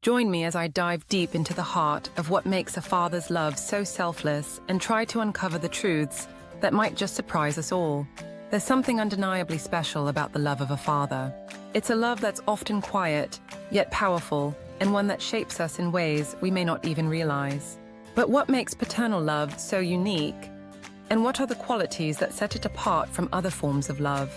Join me as I dive deep into the heart of what makes a father's love so selfless and try to uncover the truths that might just surprise us all. There's something undeniably special about the love of a father. It's a love that's often quiet, yet powerful, and one that shapes us in ways we may not even realize. But what makes paternal love so unique? And what are the qualities that set it apart from other forms of love?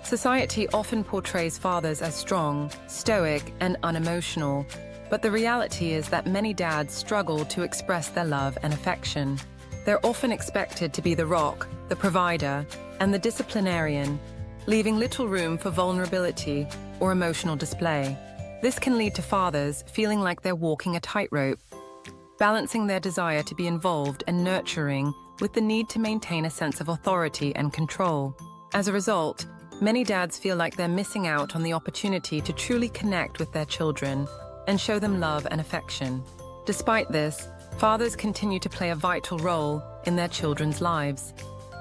Society often portrays fathers as strong, stoic, and unemotional, but the reality is that many dads struggle to express their love and affection. They're often expected to be the rock, the provider, and the disciplinarian, leaving little room for vulnerability or emotional display. This can lead to fathers feeling like they're walking a tightrope, balancing their desire to be involved and nurturing with the need to maintain a sense of authority and control. As a result, many dads feel like they're missing out on the opportunity to truly connect with their children and show them love and affection. Despite this, fathers continue to play a vital role in their children's lives,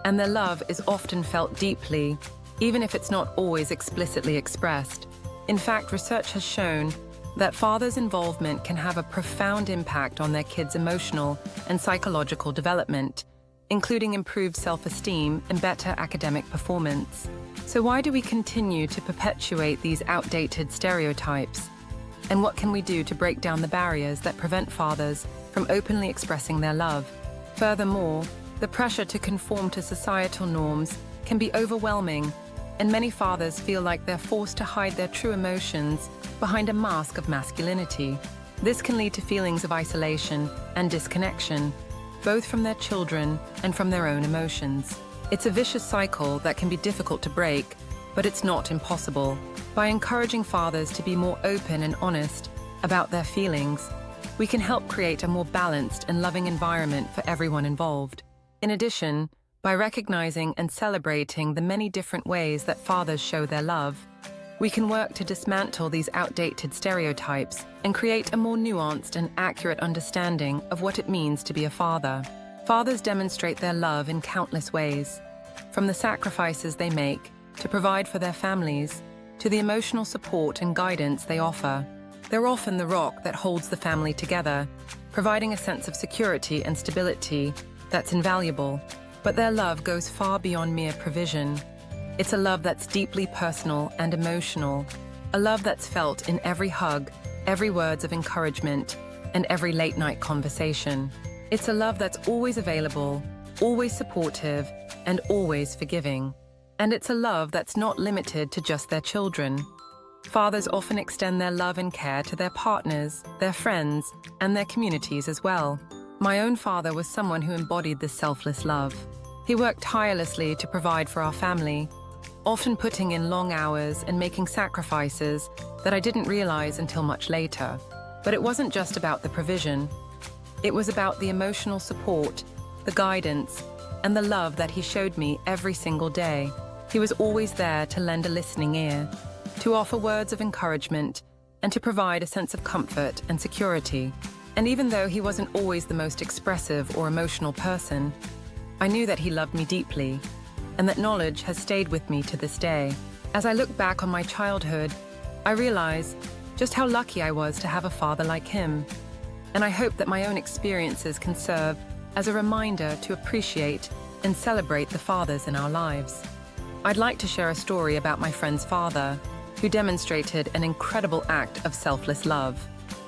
and their love is often felt deeply, even if it's not always explicitly expressed. In fact, research has shown that fathers' involvement can have a profound impact on their kids' emotional and psychological development, including improved self-esteem and better academic performance. So why do we continue to perpetuate these outdated stereotypes? And what can we do to break down the barriers that prevent fathers from openly expressing their love? Furthermore, the pressure to conform to societal norms can be overwhelming, and many fathers feel like they're forced to hide their true emotions behind a mask of masculinity. This can lead to feelings of isolation and disconnection, both from their children and from their own emotions. It's a vicious cycle that can be difficult to break, but it's not impossible. By encouraging fathers to be more open and honest about their feelings, we can help create a more balanced and loving environment for everyone involved. In addition, by recognizing and celebrating the many different ways that fathers show their love, we can work to dismantle these outdated stereotypes and create a more nuanced and accurate understanding of what it means to be a father. Fathers demonstrate their love in countless ways, from the sacrifices they make to provide for their families, to the emotional support and guidance they offer. They're often the rock that holds the family together, providing a sense of security and stability that's invaluable. But their love goes far beyond mere provision. It's a love that's deeply personal and emotional, a love that's felt in every hug, every words of encouragement, and every late-night conversation. It's a love that's always available, always supportive, and always forgiving. And it's a love that's not limited to just their children. Fathers often extend their love and care to their partners, their friends, and their communities as well. My own father was someone who embodied this selfless love. He worked tirelessly to provide for our family, often putting in long hours and making sacrifices that I didn't realize until much later. But it wasn't just about the provision. It was about the emotional support, the guidance, and the love that he showed me every single day. He was always there to lend a listening ear, to offer words of encouragement, and to provide a sense of comfort and security. And even though he wasn't always the most expressive or emotional person, I knew that he loved me deeply, and that knowledge has stayed with me to this day. As I look back on my childhood, I realize just how lucky I was to have a father like him. And I hope that my own experiences can serve as a reminder to appreciate and celebrate the fathers in our lives. I'd like to share a story about my friend's father, who demonstrated an incredible act of selfless love.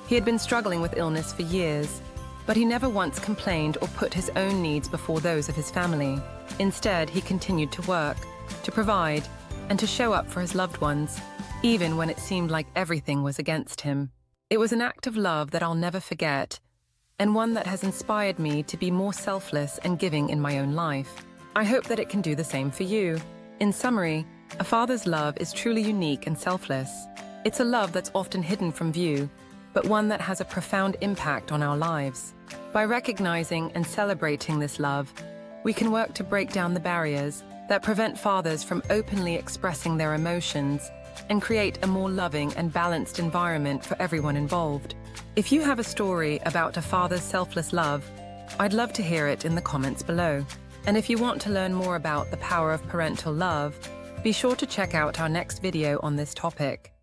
He had been struggling with illness for years, but he never once complained or put his own needs before those of his family. Instead, he continued to work, to provide, and to show up for his loved ones, even when it seemed like everything was against him. It was an act of love that I'll never forget, and one that has inspired me to be more selfless and giving in my own life. I hope that it can do the same for you. In summary, a father's love is truly unique and selfless. It's a love that's often hidden from view, but one that has a profound impact on our lives. By recognizing and celebrating this love, we can work to break down the barriers that prevent fathers from openly expressing their emotions and create a more loving and balanced environment for everyone involved. If you have a story about a father's selfless love, I'd love to hear it in the comments below. And if you want to learn more about the power of parental love, be sure to check out our next video on this topic.